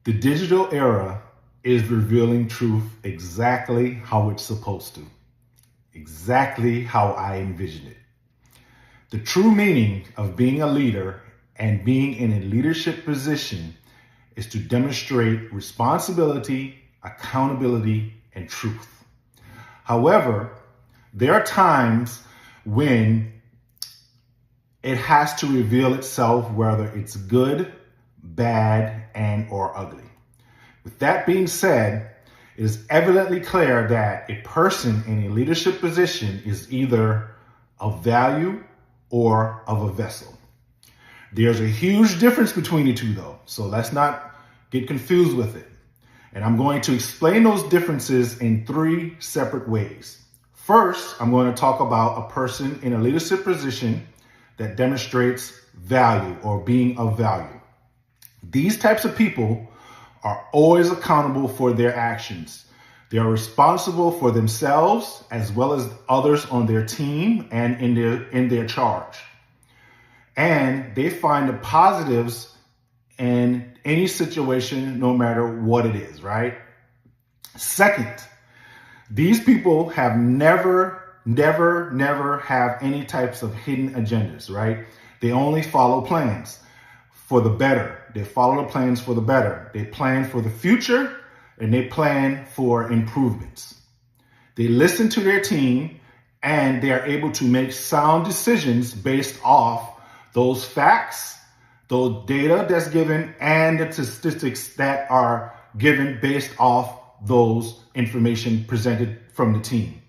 The digital era is revealing truth exactly how it's supposed to, exactly how I envision it. The true meaning of being a leader and being in a leadership position is to demonstrate responsibility, accountability, and truth. However, there are times when it has to reveal itself, whether it's good, bad, and or ugly. With that being said, it is evidently clear that a person in a leadership position is either of value or of a vessel. There's a huge difference between the two though, so let's not get confused with it. And I'm going to explain those differences in three separate ways. First, I'm going to talk about a person in a leadership position that demonstrates value or being of value. These types of people are always accountable for their actions. They are responsible for themselves as well as others on their team and in their charge. And they find the positives in any situation, no matter what it is, right? Second, these people have never have any types of hidden agendas, right? They only follow plans for the better. They follow the plans for the better. They plan for the future and they plan for improvements. They listen to their team and they are able to make sound decisions based off those facts, those data that's given, and the statistics that are given based off those information presented from the team.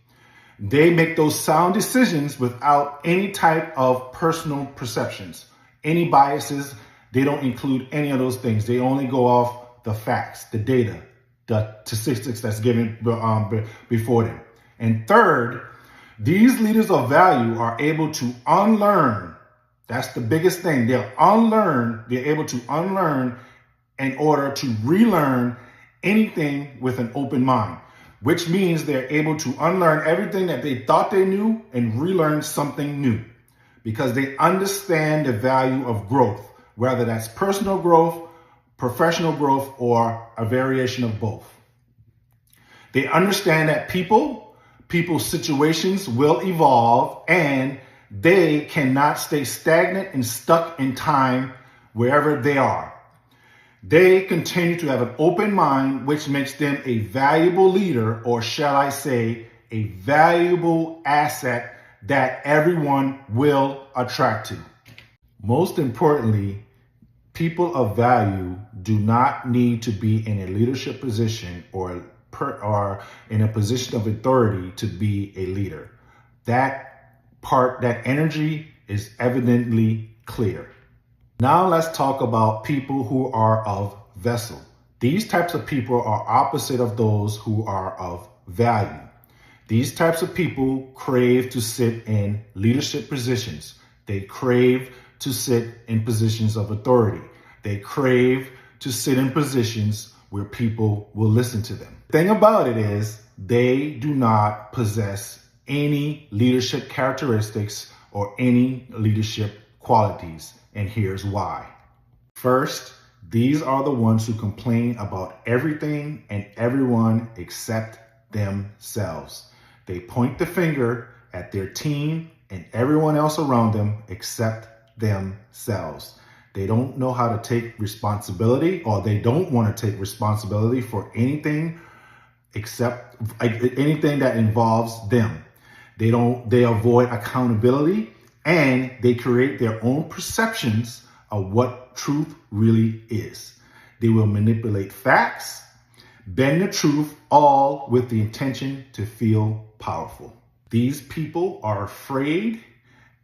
They make those sound decisions without any type of personal perceptions, any biases. They don't include any of those things. They only go off the facts, the data, the statistics that's given before them. And third, these leaders of value are able to unlearn. That's the biggest thing. They're able to unlearn in order to relearn anything with an open mind, which means they're able to unlearn everything that they thought they knew and relearn something new because they understand the value of growth, whether that's personal growth, professional growth, or a variation of both. They understand that people's situations will evolve and they cannot stay stagnant and stuck in time wherever they are. They continue to have an open mind, which makes them a valuable leader, or shall I say, a valuable asset that everyone will attract to. Most importantly, people of value do not need to be in a leadership position or in a position of authority to be a leader. That energy is evidently clear. Now let's talk about people who are of vessel. These types of people are opposite of those who are of value. These types of people crave to sit in leadership positions. They crave to sit in positions of authority. They crave to sit in positions where people will listen to them. The thing about it is they do not possess any leadership characteristics or any leadership qualities. And here's why. First, these are the ones who complain about everything and everyone except themselves. They point the finger at their team and everyone else around them except themselves. They don't know how to take responsibility, or they don't want to take responsibility for anything except anything that involves them. They avoid accountability, and they create their own perceptions of what truth really is. They will manipulate facts, bend the truth, all with the intention to feel powerful. These people are afraid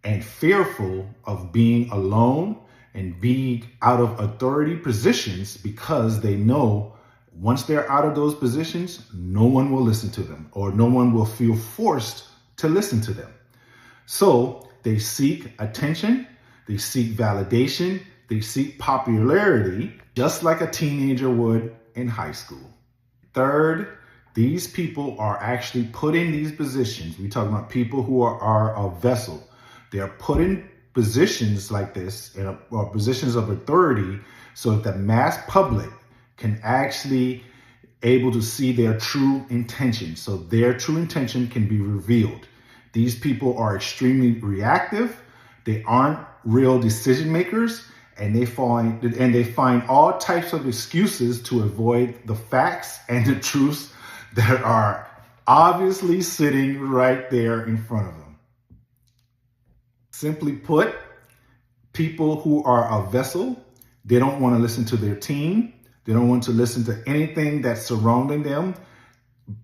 and fearful of being alone and being out of authority positions because they know once they're out of those positions, no one will listen to them or no one will feel forced to listen to them. So they seek attention, they seek validation, they seek popularity, just like a teenager would in high school. Third, these people are actually put in these positions. We're talking about people who are a vessel. They are put in positions like this, or positions of authority, so that the mass public can actually able to see their true intention. So their true intention can be revealed. These people are extremely reactive. They aren't real decision makers, and they find all types of excuses to avoid the facts and the truths that are obviously sitting right there in front of them. Simply put, people who are a vessel, they don't want to listen to their team. They don't want to listen to anything that's surrounding them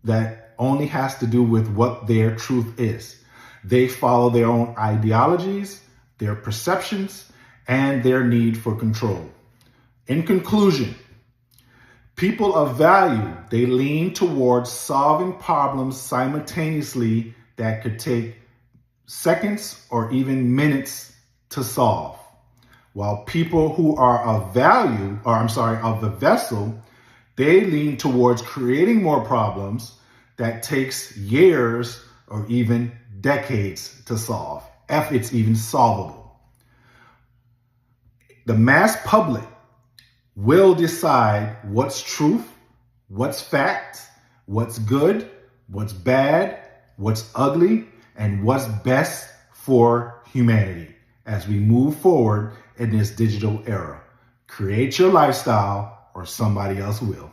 that only has to do with what their truth is. They follow their own ideologies, their perceptions, and their need for control. In conclusion, people of value, they lean towards solving problems simultaneously that could take seconds or even minutes to solve. While people who are of the vessel, they lean towards creating more problems that takes years or even decades to solve, if it's even solvable. The mass public will decide what's truth, what's fact, what's good, what's bad, what's ugly, and what's best for humanity as we move forward in this digital era. Create your lifestyle or somebody else will.